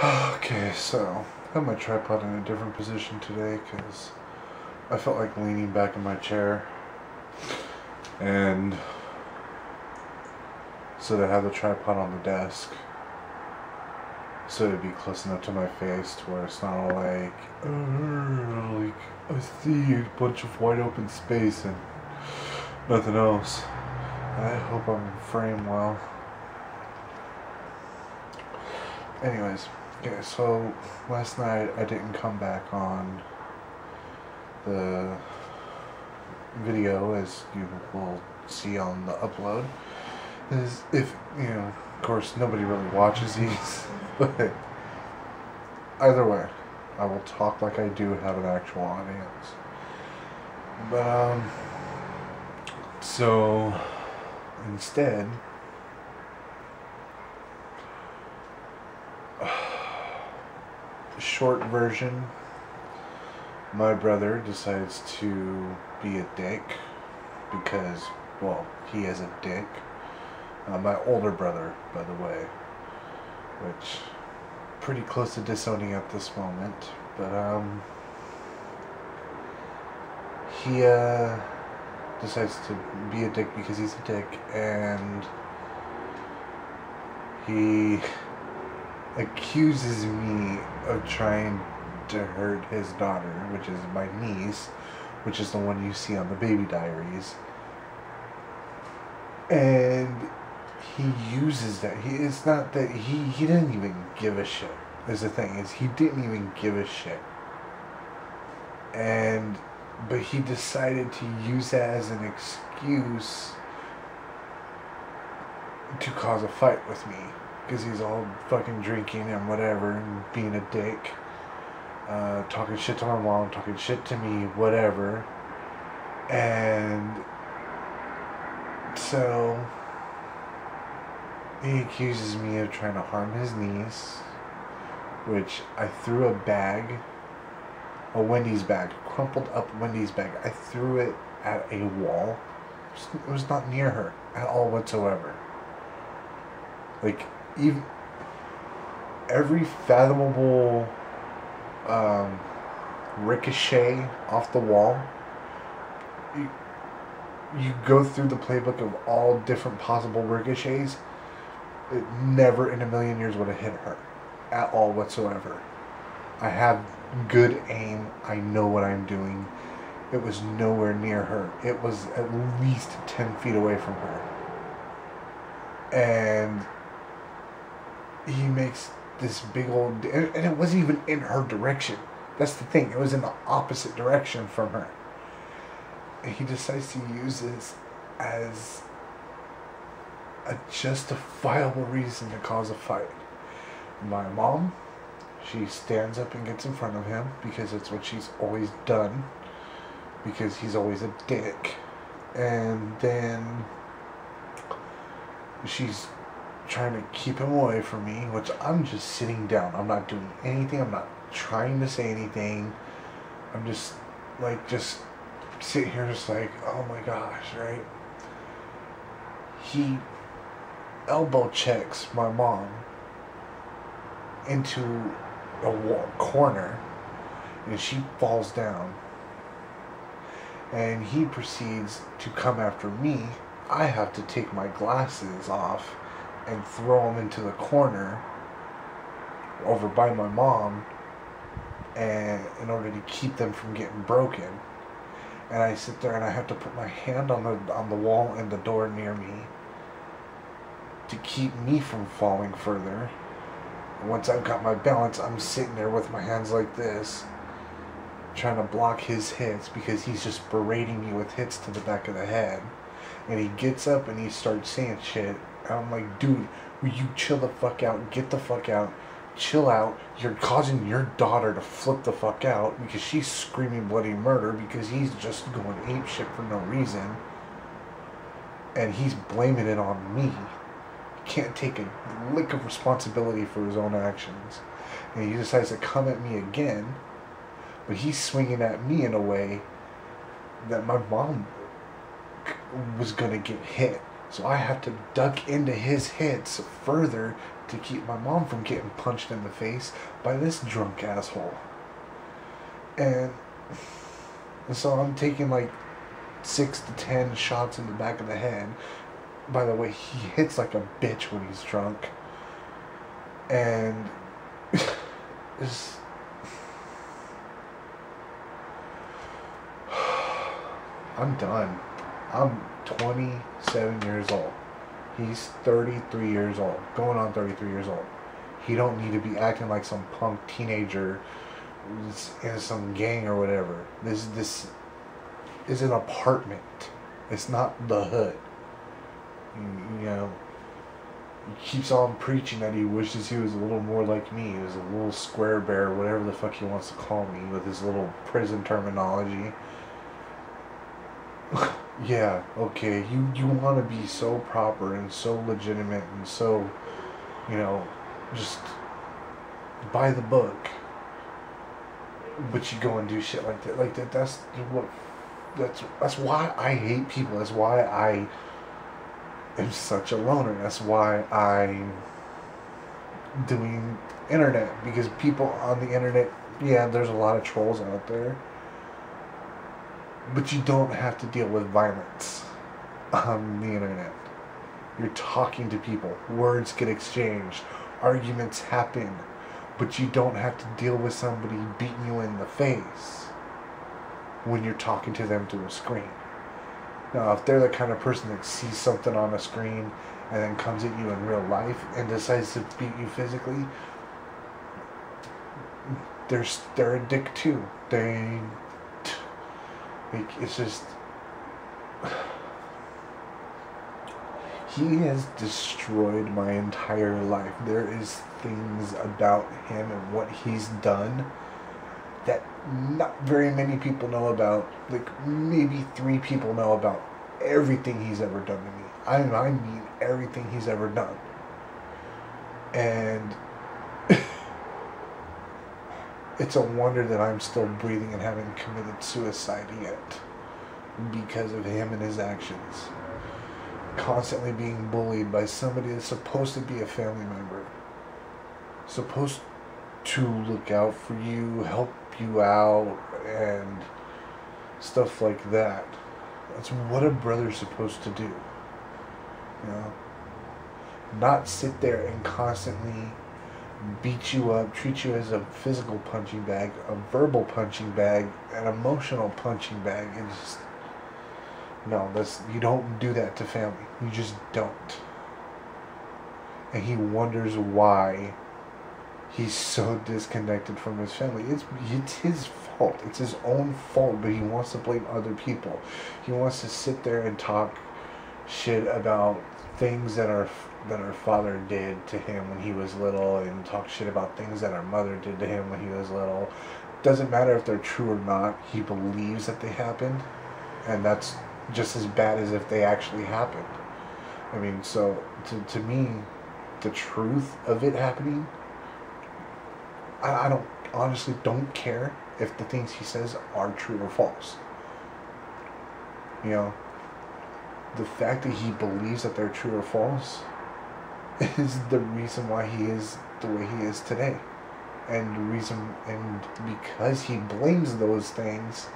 Okay, so I have my tripod in a different position today because I felt like leaning back in my chair, and so to have the tripod on the desk so it'd be close enough to my face to where it's not all like I see a bunch of wide open space and nothing else. I hope I'm framed well. Anyways, okay, so last night I didn't come back on the video, as you will see on the upload. Is if, of course nobody really watches these, but either way, I will talk like I do have an actual audience. But, so instead, short version, my brother decides to be a dick because, well, he is a dick. My older brother, by the way, which pretty close to disowning at this moment, but he decides to be a dick because he's a dick, and he accuses me of trying to hurt his daughter, which is my niece, which is the one you see on the baby diaries. And he uses that. It's not that he didn't even give a shit. Is the thing is he didn't even give a shit. But he decided to use that as an excuse to cause a fight with me. Because he's all fucking drinking and whatever, and being a dick, talking shit to my mom, talking shit to me, whatever. And so he accuses me of trying to harm his niece, which I threw a Wendy's bag, crumpled up Wendy's bag. I threw it at a wall. It was not near her at all whatsoever. Like, even every fathomable ricochet off the wall, you go through the playbook of all different possible ricochets, it never in a million years would have hit her at all whatsoever. I have good aim. I know what I'm doing. It was nowhere near her. It was at least 10 feet away from her. And he makes this big old... And it wasn't even in her direction. That's the thing. It was in the opposite direction from her. And he decides to use this as a justifiable reason to cause a fight. My mom, she stands up and gets in front of him because it's what she's always done, because he's always a dick. And then she's trying to keep him away from me, which I'm just sitting down. I'm not doing anything. I'm not trying to say anything. I'm just sit here just like, oh my gosh, right? He elbow checks my mom into a corner, and she falls down, and he proceeds to come after me. I have to take my glasses off and throw them into the corner over by my mom, and in order to keep them from getting broken. And I sit there and I have to put my hand on the wall and the door near me to keep me from falling further. Once I've got my balance, I'm sitting there with my hands like this, trying to block his hits, because he's just berating me with hits to the back of the head. And he gets up and he starts saying shit. And I'm like, dude, will you chill the fuck out? Get the fuck out. Chill out. You're causing your daughter to flip the fuck out because she's screaming bloody murder because he's just going ape shit for no reason. And he's blaming it on me. He can't take a lick of responsibility for his own actions. And he decides to come at me again, but he's swinging at me in a way that my mom was going to get hit So I have to duck into his hits further to keep my mom from getting punched in the face by this drunk asshole. And so I'm taking like 6 to 10 shots in the back of the head. By the way, he hits like a bitch when he's drunk. And it's, I'm done. I'm 27 years old. He's 33 years old. Going on 33 years old. He don't need to be acting like some punk teenager in some gang or whatever. This is an apartment. It's not the hood. You know, he keeps on preaching that he wishes he was a little more like me. He was a little square bear, whatever the fuck he wants to call me with his little prison terminology. Yeah, okay, you want to be so proper and so legitimate and so, you know, just by the book, but you go and do shit like that. Like that's why I hate people. That's why I am such a loner. That's why I'm doing internet, because people on the internet, yeah, there's a lot of trolls out there. But you don't have to deal with violence on the internet. You're talking to people. Words get exchanged. Arguments happen. But you don't have to deal with somebody beating you in the face when you're talking to them through a screen. Now, if they're the kind of person that sees something on a screen and then comes at you in real life and decides to beat you physically, they're a dick too. It's just, he has destroyed my entire life. There is things about him and what he's done that not very many people know about. Like, maybe 3 people know about everything he's ever done to me. I mean everything he's ever done. And it's a wonder that I'm still breathing and haven't committed suicide yet because of him and his actions. Constantly being bullied by somebody that's supposed to be a family member. Supposed to look out for you, help you out, and stuff like that. That's what a brother's supposed to do. You know? Not sit there and constantly beat you up, treat you as a physical punching bag, a verbal punching bag, an emotional punching bag. It's just, no, you don't do that to family. You just don't. And he wonders why he's so disconnected from his family. It's his fault. It's his own fault, but he wants to blame other people. He wants to sit there and talk shit about things that our father did to him when he was little, and talk shit about things that our mother did to him when he was little. Doesn't matter if they're true or not. He believes that they happened, and that's just as bad as if they actually happened. I mean, so to me, the truth of it happening, I honestly don't care if the things he says are true or false. You know, the fact that he believes that they're true or false is the reason why he is the way he is today. And because he blames those things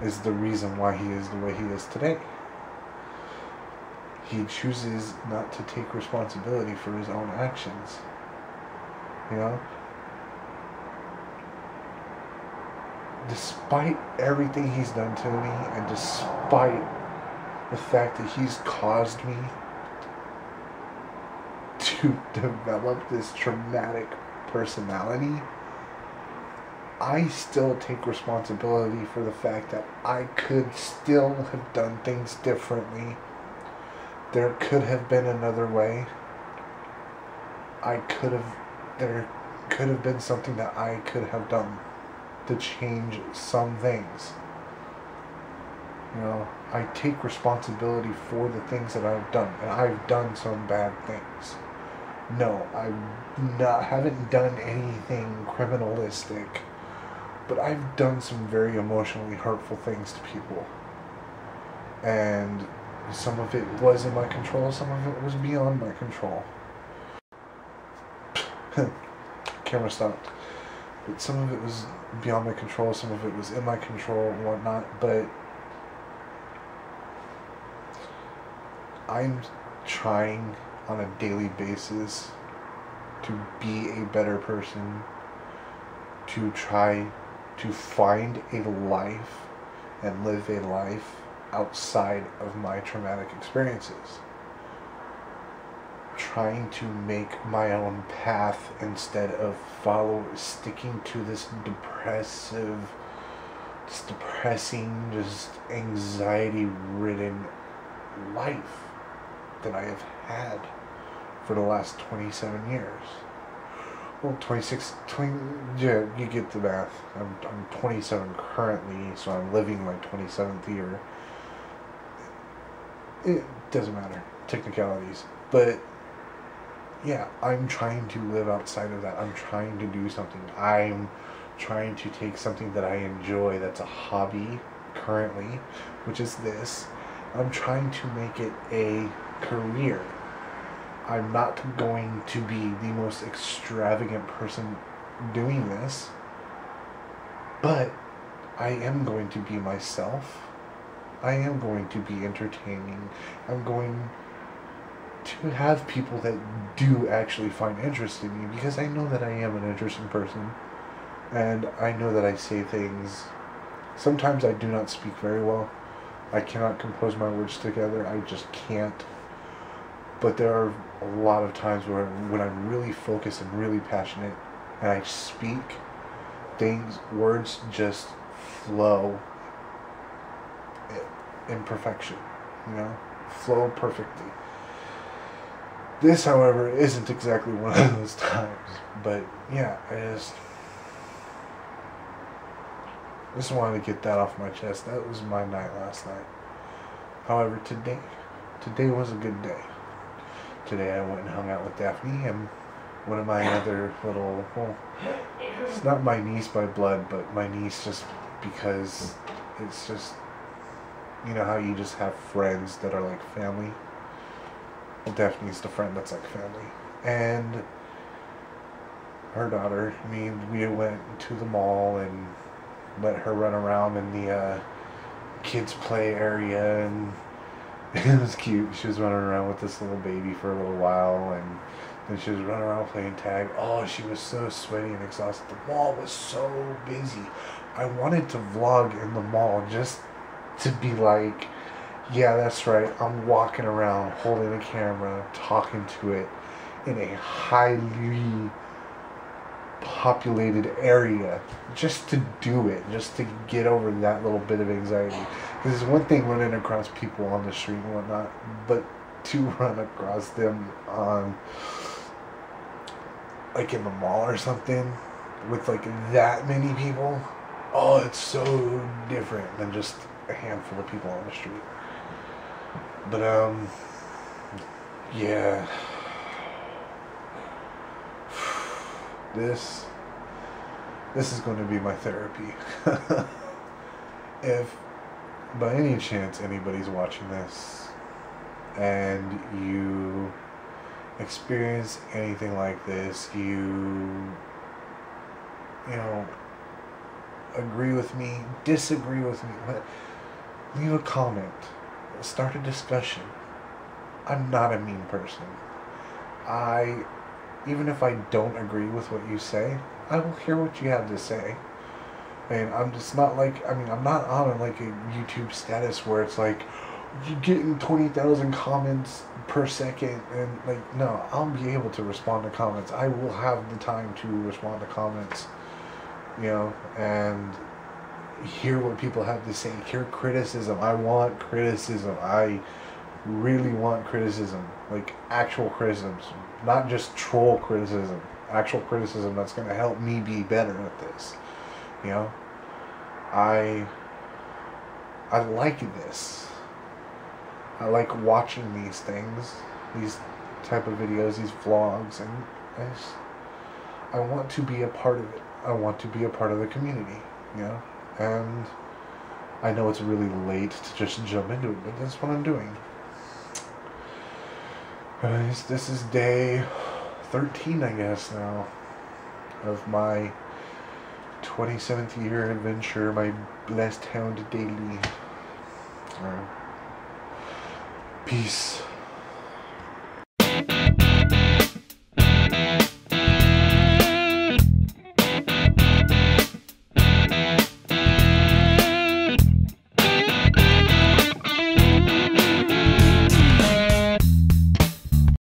is the reason why he is the way he is today. He chooses not to take responsibility for his own actions. You know? Despite everything he's done to me, and despite the fact that he's caused me to develop this traumatic personality, I still take responsibility for the fact that I could still have done things differently. There could have been another way. There could have been something that I could have done to change some things. You know, I take responsibility for the things that I've done, and I've done some bad things. No, haven't done anything criminalistic, but I've done some very emotionally hurtful things to people. And Some of it was in my control, some of it was beyond my control. Camera stopped. But some of it was beyond my control, some of it was in my control and whatnot, but I'm trying on a daily basis to be a better person, to try to find a life and live a life outside of my traumatic experiences. Trying to make my own path instead of sticking to this depressing, just anxiety-ridden life that I have had for the last 27 years. Well, 26, 20, yeah, you get the math. I'm 27 currently, so I'm living my 27th year. It doesn't matter, technicalities. But, yeah, I'm trying to live outside of that. I'm trying to do something. I'm trying to take something that I enjoy, that's a hobby currently, which is this. I'm trying to make it a career. I'm not going to be the most extravagant person doing this, but I am going to be myself. I am going to be entertaining. I'm going to have people that do actually find interest in me, because I know that I am an interesting person, and I know that I say things. Sometimes I do not speak very well. I cannot compose my words together. I just can't. But there are a lot of times when I'm really focused and really passionate and I speak, words just flow in perfection, flow perfectly. This, however, isn't exactly one of those times, but yeah, I just wanted to get that off my chest. That was my night last night. However, today was a good day. Today I went and hung out with Daphne and one of my other little, well, it's not my niece by blood, but my niece just because it's just, you know how you just have friends that are like family? Well, Daphne's the friend that's like family. And her daughter, we went to the mall and let her run around in the kids play area, and it was cute. She was running around with this little baby for a little while, and then she was running around playing tag. Oh, she was so sweaty and exhausted. The mall was so busy. I wanted to vlog in the mall just to be like, yeah, that's right, I'm walking around holding a camera, talking to it in a highly populated area, just to do it, just to get over that little bit of anxiety. Because it's one thing running across people on the street and whatnot, but to run across them on, like in the mall or something, with like that many people, oh, it's so different than just a handful of people on the street. But yeah, this is going to be my therapy. If by any chance anybody's watching this and you experience anything like this, you know, agree with me, disagree with me, leave a comment, start a discussion. I'm not a mean person. Even if I don't agree with what you say, I will hear what you have to say. And I'm just not like, I'm not on like a YouTube status where it's like, you're getting 20,000 comments per second, and like, no, I'll be able to respond to comments. I will have the time to respond to comments, and hear what people have to say, hear criticism. I want criticism. I really want criticism, like actual criticism, not just troll criticism, actual criticism that's going to help me be better at this. I like this. I like watching these things, these type of videos, these vlogs, and I want to be a part of it. I want to be a part of the community, and I know it's really late to just jump into it, but that's what I'm doing. This is day 13, I guess, now, of my 27th year adventure, my Blessed Hound daily. Peace.